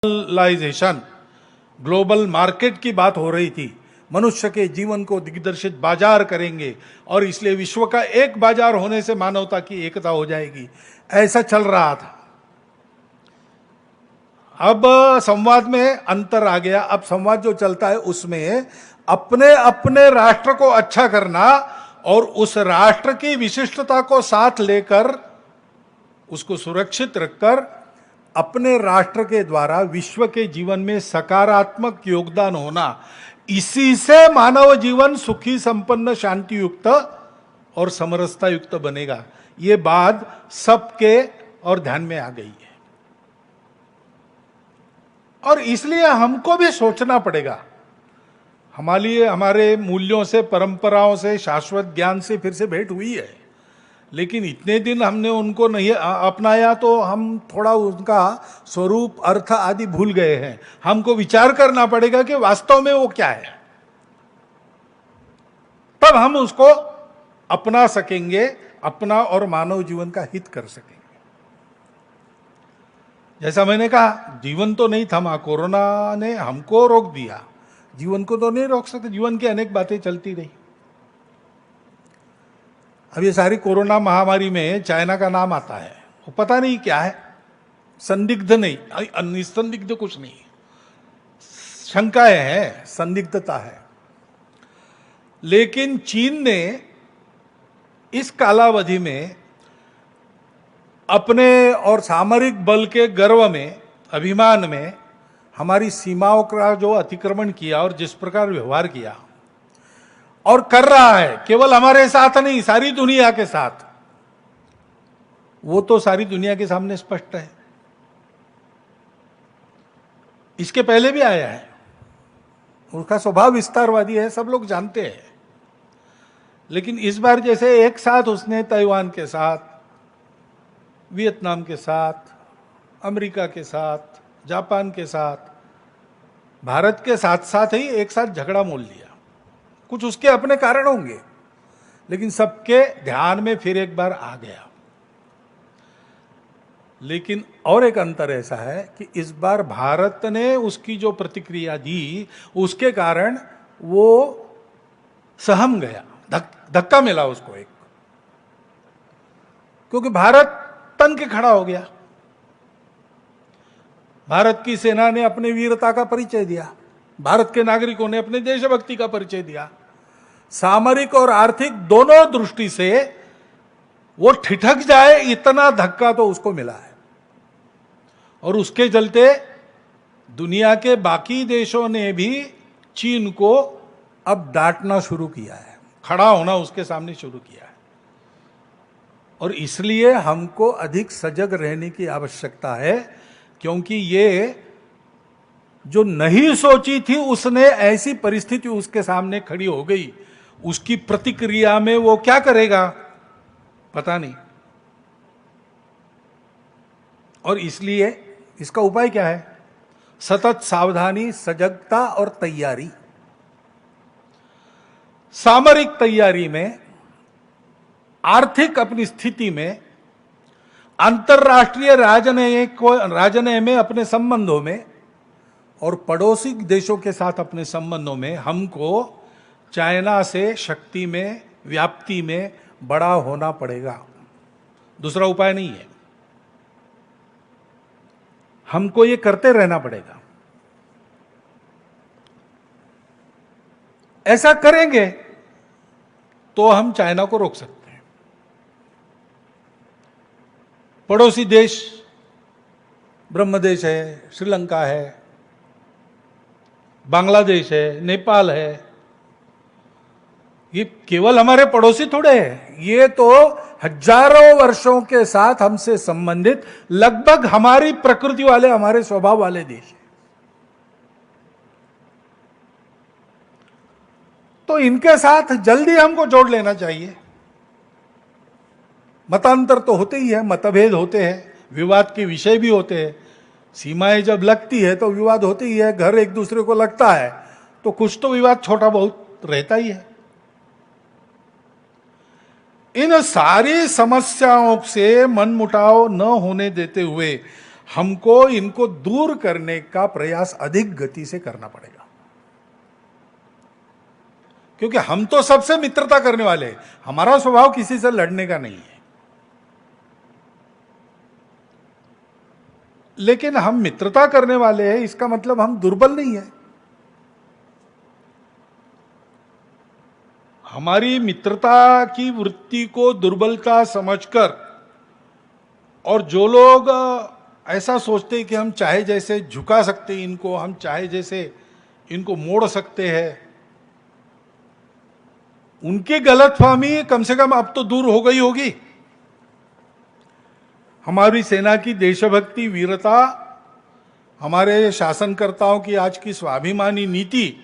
Globalisation, global market की बात हो रही थी। मनुष्य के जीवन को दिग्दर्शित बाजार करेंगे और इसलिए विश्व का एक बाजार होने से मानवता की एकता हो जाएगी, ऐसा चल रहा था। अब संवाद में अंतर आ गया। अब संवाद जो चलता है उसमें अपने अपने राष्ट्र को अच्छा करना और उस राष्ट्र की विशिष्टता को साथ लेकर उसको सुरक्षित रखकर अपने राष्ट्र के द्वारा विश्व के जीवन में सकारात्मक योगदान होना, इसी से मानव जीवन सुखी, संपन्न, शांति युक्त और समरसता युक्त बनेगा। ये बात सबके और ध्यान में आ गई है और इसलिए हमको भी सोचना पड़ेगा। हमारे मूल्यों से, परंपराओं से, शाश्वत ज्ञान से फिर से भेंट हुई है, लेकिन इतने दिन हमने उनको नहीं अपनाया तो हम थोड़ा उनका स्वरूप, अर्थ आदि भूल गए हैं। हमको विचार करना पड़ेगा कि वास्तव में वो क्या है, तब हम उसको अपना सकेंगे, अपना और मानव जीवन का हित कर सकेंगे। जैसा मैंने कहा, जीवन तो नहीं थमा, कोरोना ने हमको रोक दिया, जीवन को तो नहीं रोक सकते। जीवन की अनेक बातें चलती रही। अब ये सारी कोरोना महामारी में चाइना का नाम आता है, वो पता नहीं क्या है, संदिग्ध नहीं, निसंदिग्ध कुछ नहीं, शंकाएं हैं, संदिग्धता है। लेकिन चीन ने इस कालावधि में अपने और सामरिक बल के गर्व में, अभिमान में हमारी सीमाओं का जो अतिक्रमण किया और जिस प्रकार व्यवहार किया और कर रहा है, केवल हमारे साथ नहीं, सारी दुनिया के साथ, वो तो सारी दुनिया के सामने स्पष्ट है। इसके पहले भी आया है, उसका स्वभाव विस्तारवादी है, सब लोग जानते हैं। लेकिन इस बार जैसे एक साथ उसने ताइवान के साथ, वियतनाम के साथ, अमेरिका के साथ, जापान के साथ, भारत के साथ साथ ही एक साथ झगड़ा मोल लिया। कुछ उसके अपने कारण होंगे, लेकिन सबके ध्यान में फिर एक बार आ गया। लेकिन और एक अंतर ऐसा है कि इस बार भारत ने उसकी जो प्रतिक्रिया दी, उसके कारण वो सहम गया, धक्का मिला उसको एक, क्योंकि भारत तन के खड़ा हो गया। भारत की सेना ने अपने वीरता का परिचय दिया, भारत के नागरिकों ने अपने देशभक्ति का परिचय दिया। सामरिक और आर्थिक दोनों दृष्टि से वो ठिठक जाए, इतना धक्का तो उसको मिला है। और उसके चलते दुनिया के बाकी देशों ने भी चीन को अब डांटना शुरू किया है, खड़ा होना उसके सामने शुरू किया है। और इसलिए हमको अधिक सजग रहने की आवश्यकता है, क्योंकि ये जो नहीं सोची थी उसने ऐसी परिस्थिति उसके सामने खड़ी हो गई, उसकी प्रतिक्रिया में वो क्या करेगा पता नहीं। और इसलिए इसका उपाय क्या है? सतत सावधानी, सजगता और तैयारी। सामरिक तैयारी में, आर्थिक अपनी स्थिति में, अंतरराष्ट्रीय राजनय में, अपने संबंधों में और पड़ोसी देशों के साथ अपने संबंधों में हमको चाइना से शक्ति में, व्याप्ति में बड़ा होना पड़ेगा। दूसरा उपाय नहीं है, हमको ये करते रहना पड़ेगा। ऐसा करेंगे तो हम चाइना को रोक सकते हैं। पड़ोसी देश ब्रह्मदेश है, श्रीलंका है, बांग्लादेश है, नेपाल है, ये केवल हमारे पड़ोसी थोड़े हैं, ये तो हजारों वर्षों के साथ हमसे संबंधित, लगभग हमारी प्रकृति वाले, हमारे स्वभाव वाले देश हैं। तो इनके साथ जल्दी हमको जोड़ लेना चाहिए। मतांतर तो होते ही है, मतभेद होते हैं, विवाद के विषय भी होते हैं। सीमाएं जब लगती है तो विवाद होते ही है, घर एक दूसरे को लगता है तो कुछ तो विवाद छोटा बहुत रहता ही है। इन सारी समस्याओं से मनमुटाव न होने देते हुए हमको इनको दूर करने का प्रयास अधिक गति से करना पड़ेगा, क्योंकि हम तो सबसे मित्रता करने वाले हैं। हमारा स्वभाव किसी से लड़ने का नहीं है, लेकिन हम मित्रता करने वाले हैं इसका मतलब हम दुर्बल नहीं है। हमारी मित्रता की वृत्ति को दुर्बलता समझकर, और जो लोग ऐसा सोचते हैं कि हम चाहे जैसे झुका सकते हैं इनको, हम चाहे जैसे इनको मोड़ सकते हैं, उनकी गलतफहमी कम से कम अब तो दूर हो गई होगी। हमारी सेना की देशभक्ति, वीरता, हमारे शासनकर्ताओं की आज की स्वाभिमानी नीति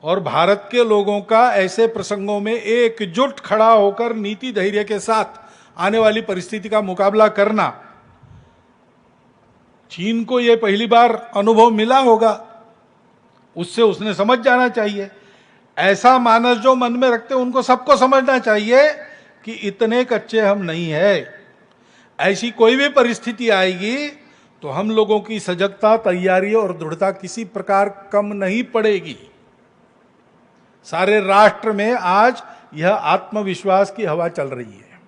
और भारत के लोगों का ऐसे प्रसंगों में एकजुट खड़ा होकर नीति धैर्य के साथ आने वाली परिस्थिति का मुकाबला करना, चीन को यह पहली बार अनुभव मिला होगा, उससे उसने समझ जाना चाहिए। ऐसा मानस जो मन में रखते उनको सबको समझना चाहिए कि इतने कच्चे हम नहीं है। ऐसी कोई भी परिस्थिति आएगी तो हम लोगों की सजगता, तैयारी और दृढ़ता किसी प्रकार कम नहीं पड़ेगी। सारे राष्ट्र में आज यह आत्मविश्वास की हवा चल रही है।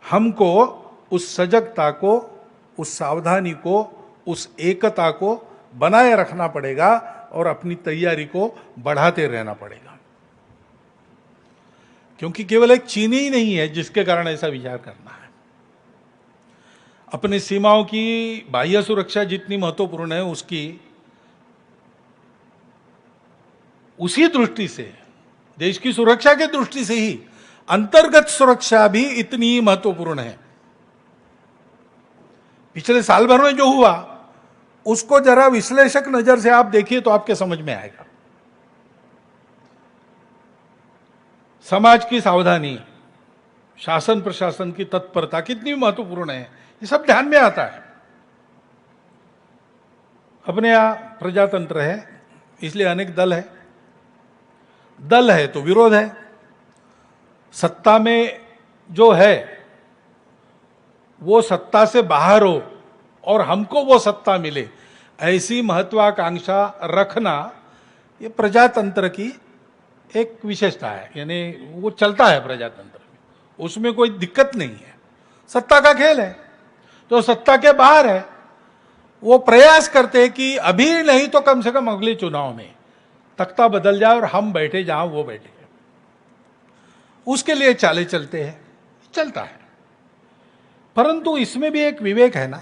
हमको उस सजगता को, उस सावधानी को, उस एकता को बनाए रखना पड़ेगा और अपनी तैयारी को बढ़ाते रहना पड़ेगा, क्योंकि केवल एक चीनी ही नहीं है जिसके कारण ऐसा विचार करना है। अपनी सीमाओं की बाह्य सुरक्षा जितनी महत्वपूर्ण है, उसी दृष्टि से, देश की सुरक्षा की दृष्टि से ही अंतर्गत सुरक्षा भी इतनी महत्वपूर्ण है। पिछले साल भर में जो हुआ उसको जरा विश्लेषक नजर से आप देखिए तो आपके समझ में आएगा। समाज की सावधानी, शासन प्रशासन की तत्परता कितनी महत्वपूर्ण है, ये सब ध्यान में आता है। अपने यहां प्रजातंत्र है, इसलिए अनेक दल है। दल है तो विरोध है, सत्ता में जो है वो सत्ता से बाहर हो और हमको वो सत्ता मिले, ऐसी महत्वाकांक्षा रखना ये प्रजातंत्र की एक विशेषता है। यानी वो चलता है प्रजातंत्र में, उसमें कोई दिक्कत नहीं है। सत्ता का खेल है, तो सत्ता के बाहर है वो प्रयास करते हैं कि अभी नहीं तो कम से कम अगले चुनाव में तख्ता बदल जाए और हम बैठे जहां वो बैठे, उसके लिए चाले चलते हैं, चलता है। परंतु इसमें भी एक विवेक है ना।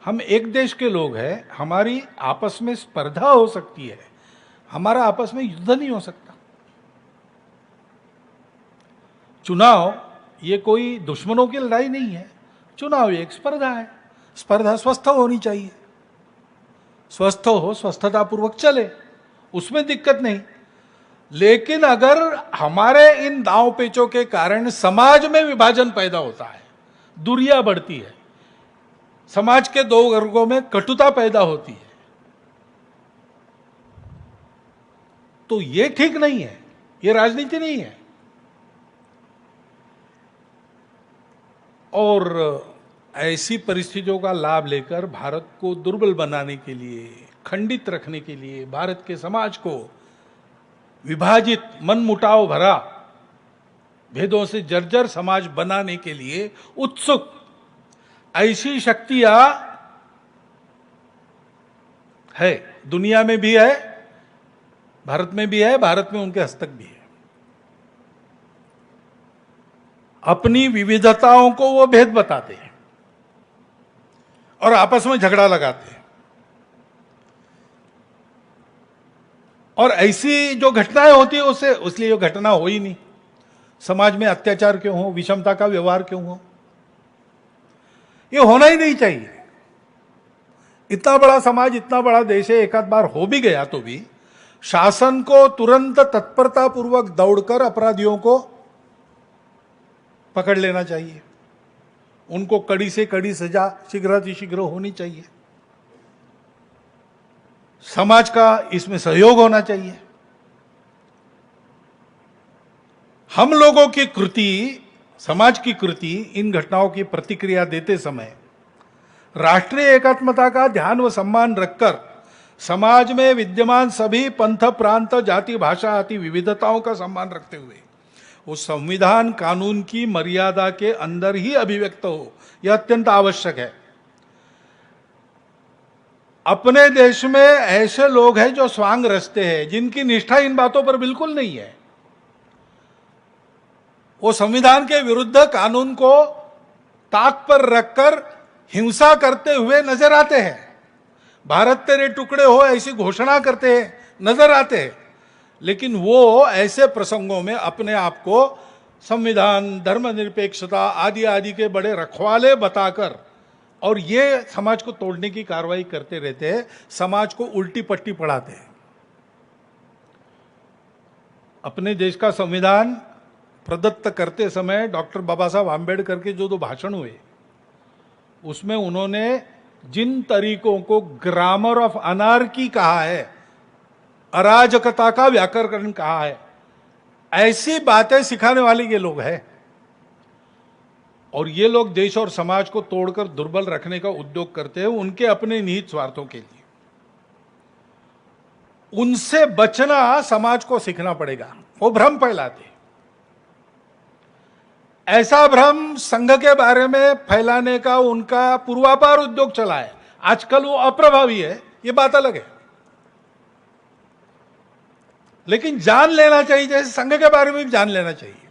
हम एक देश के लोग हैं, हमारी आपस में स्पर्धा हो सकती है, हमारा आपस में युद्ध नहीं हो सकता। चुनाव ये कोई दुश्मनों की लड़ाई नहीं है, चुनाव एक स्पर्धा है। स्पर्धा स्वस्थ होनी चाहिए, स्वस्थ हो, स्वस्थता पूर्वक चले, उसमें दिक्कत नहीं। लेकिन अगर हमारे इन दांव पेचों के कारण समाज में विभाजन पैदा होता है, दूरियां बढ़ती है, समाज के दो वर्गों में कटुता पैदा होती है, तो ये ठीक नहीं है, ये राजनीति नहीं है। और ऐसी परिस्थितियों का लाभ लेकर भारत को दुर्बल बनाने के लिए, खंडित रखने के लिए, भारत के समाज को विभाजित, मनमुटाव भरा, भेदों से जर्जर समाज बनाने के लिए उत्सुक ऐसी शक्तियां है, दुनिया में भी है, भारत में भी है, भारत में उनके हस्तक भी है। अपनी विविधताओं को वो भेद बताते हैं और आपस में झगड़ा लगाते हैं। और ऐसी जो घटनाएं होती है उससे, इसलिए जो घटना हो ही नहीं, समाज में अत्याचार क्यों हो, विषमता का व्यवहार क्यों हो, ये होना ही नहीं चाहिए। इतना बड़ा समाज, इतना बड़ा देश है, एक आध बार हो भी गया तो भी शासन को तुरंत तत्परता पूर्वक दौड़कर अपराधियों को पकड़ लेना चाहिए, उनको कड़ी से कड़ी सजा शीघ्रातिशीघ्र होनी चाहिए, समाज का इसमें सहयोग होना चाहिए। हम लोगों की कृति, समाज की कृति इन घटनाओं की प्रतिक्रिया देते समय राष्ट्रीय एकात्मता का ध्यान व सम्मान रखकर समाज में विद्यमान सभी पंथ, प्रांत, जाति, भाषा आदि विविधताओं का सम्मान रखते हुए वो संविधान कानून की मर्यादा के अंदर ही अभिव्यक्त हो, यह अत्यंत आवश्यक है। अपने देश में ऐसे लोग हैं जो स्वांग रचते हैं, जिनकी निष्ठा इन बातों पर बिल्कुल नहीं है। वो संविधान के विरुद्ध कानून को ताक पर रखकर हिंसा करते हुए नजर आते हैं, भारत तेरे टुकड़े हो ऐसी घोषणा करते हैं, नजर आते हैं। लेकिन वो ऐसे प्रसंगों में अपने आप को संविधान, धर्मनिरपेक्षता आदि आदि के बड़े रखवाले बताकर और ये समाज को तोड़ने की कार्रवाई करते रहते हैं, समाज को उल्टी पट्टी पढ़ाते हैं। अपने देश का संविधान प्रदत्त करते समय डॉक्टर बाबा साहब आम्बेडकर के जो दो भाषण हुए, उसमें उन्होंने जिन तरीकों को ग्रामर ऑफ अनार्की कहा है, अराजकता का व्याकरण कहा है, ऐसी बातें सिखाने वाले ये लोग हैं। और ये लोग देश और समाज को तोड़कर दुर्बल रखने का उद्योग करते हैं, उनके अपने निहित स्वार्थों के लिए। उनसे बचना समाज को सीखना पड़ेगा। वो भ्रम फैलाते, ऐसा भ्रम संघ के बारे में फैलाने का उनका पूर्वापार उद्योग चला है। आजकल वो अप्रभावी है, ये बात अलग है, लेकिन जान लेना चाहिए, जैसे संघ के बारे में भी जान लेना चाहिए।